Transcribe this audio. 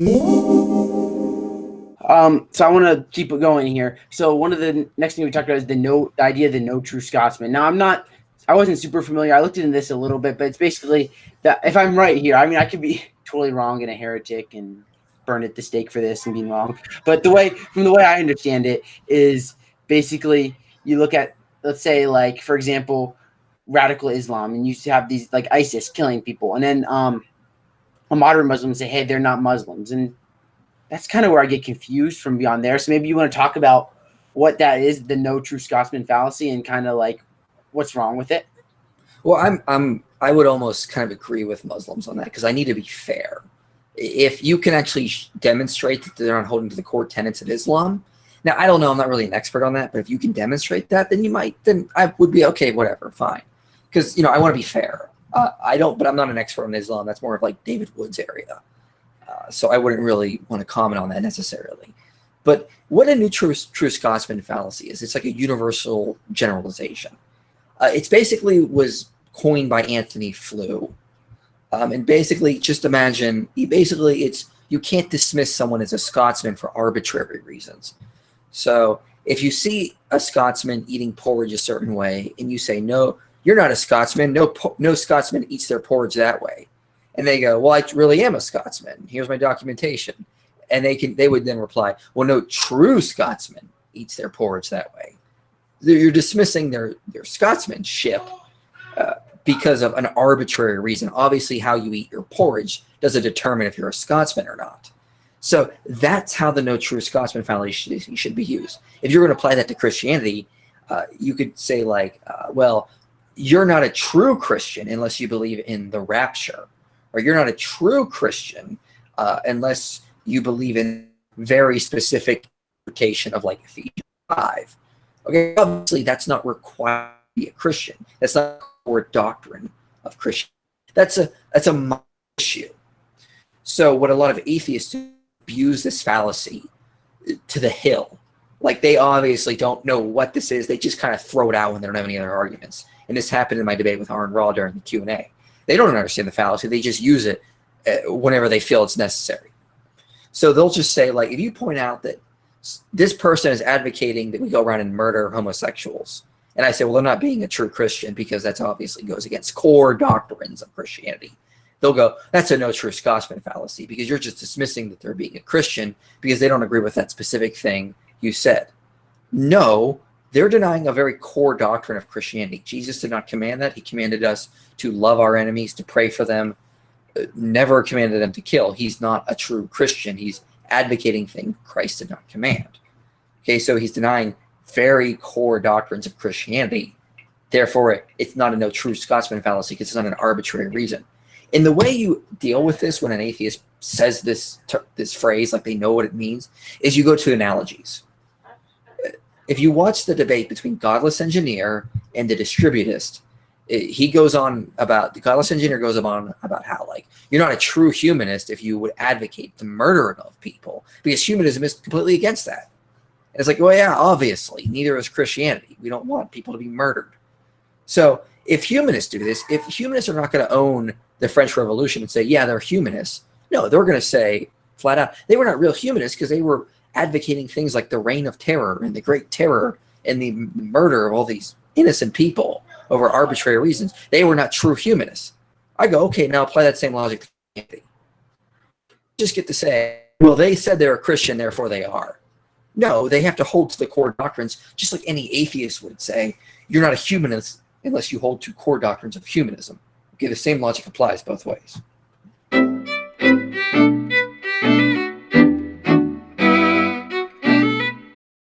So I want to keep it going here. So one of the next thing we talked about is the idea of the no true Scotsman. Now I wasn't super familiar. I looked into this a little bit, but it's basically that if I'm right here, I mean, I could be totally wrong and a heretic and burned at the stake for this and being wrong. But from the way I understand it is basically you look at, let's say, like, for example, radical Islam, and you have these like ISIS killing people, and then a modern Muslim say, hey, they're not Muslims, and that's kind of where I get confused from beyond there. So maybe you want to talk about what that is, the no true Scotsman fallacy, and kind of like what's wrong with it. Well, I would almost kind of agree with Muslims on that, because I need to be fair. If you can actually demonstrate that they're not holding to the core tenets of Islam, now I don't know, I'm not really an expert on that, but if you can demonstrate that, then I would be okay, whatever, fine. Because, I want to be fair. But I'm not an expert on Islam. That's more of like David Wood's area. So I wouldn't really want to comment on that necessarily. But what a true Scotsman fallacy is, it's like a universal generalization. It's basically was coined by Anthony Flew. And basically, just imagine, you can't dismiss someone as a Scotsman for arbitrary reasons. So if you see a Scotsman eating porridge a certain way, and you say, no, you're not a Scotsman, no Scotsman eats their porridge that way. And they go, well, I really am a Scotsman. Here's my documentation. And they would then reply, well, no true Scotsman eats their porridge that way. You're dismissing their Scotsmanship because of an arbitrary reason. Obviously, how you eat your porridge doesn't determine if you're a Scotsman or not. So that's how the no true Scotsman fallacy should be used. If you're going to apply that to Christianity, you could say like, well, you're not a true Christian unless you believe in the rapture. Or you're not a true Christian unless you believe in very specific interpretation of like Ephesians 5. Okay, obviously that's not required to be a Christian. That's not a core doctrine of Christian. That's a minor issue. So what a lot of atheists do, abuse this fallacy to the hill. Like they obviously don't know what this is. They just kind of throw it out when they don't have any other arguments. And this happened in my debate with Aaron Raw during the Q&A. They don't understand the fallacy. They just use it whenever they feel it's necessary. So they'll just say, like, if you point out that this person is advocating that we go around and murder homosexuals, and I say, well, they're not being a true Christian because that's obviously goes against core doctrines of Christianity. They'll go, that's a no true Scotsman fallacy because you're just dismissing that they're being a Christian because they don't agree with that specific thing you said. No, they're denying a very core doctrine of Christianity. Jesus did not command that. He commanded us to love our enemies, to pray for them, never commanded them to kill. He's not a true Christian. He's advocating things Christ did not command. Okay, so he's denying very core doctrines of Christianity. Therefore, it's not a no true Scotsman fallacy because it's not an arbitrary reason. And the way you deal with this when an atheist says this phrase, like they know what it means, is you go to analogies. If you watch the debate between Godless Engineer and the Distributist, the Godless Engineer goes on about how, like, you're not a true humanist if you would advocate the murdering of people, because humanism is completely against that. And it's like, well, yeah, obviously, neither is Christianity. We don't want people to be murdered. So if humanists do this, if humanists are not going to own the French Revolution and say, yeah, they're humanists, no, they're going to say flat out, they were not real humanists because they were advocating things like the Reign of Terror and the Great Terror and the murder of all these innocent people over arbitrary reasons. They were not true humanists. I go, okay, now apply that same logic to Christianity. Just get to say, well, they said they're a Christian, therefore they are. No, they have to hold to the core doctrines, just like any atheist would say, you're not a humanist unless you hold to core doctrines of humanism. Okay, the same logic applies both ways.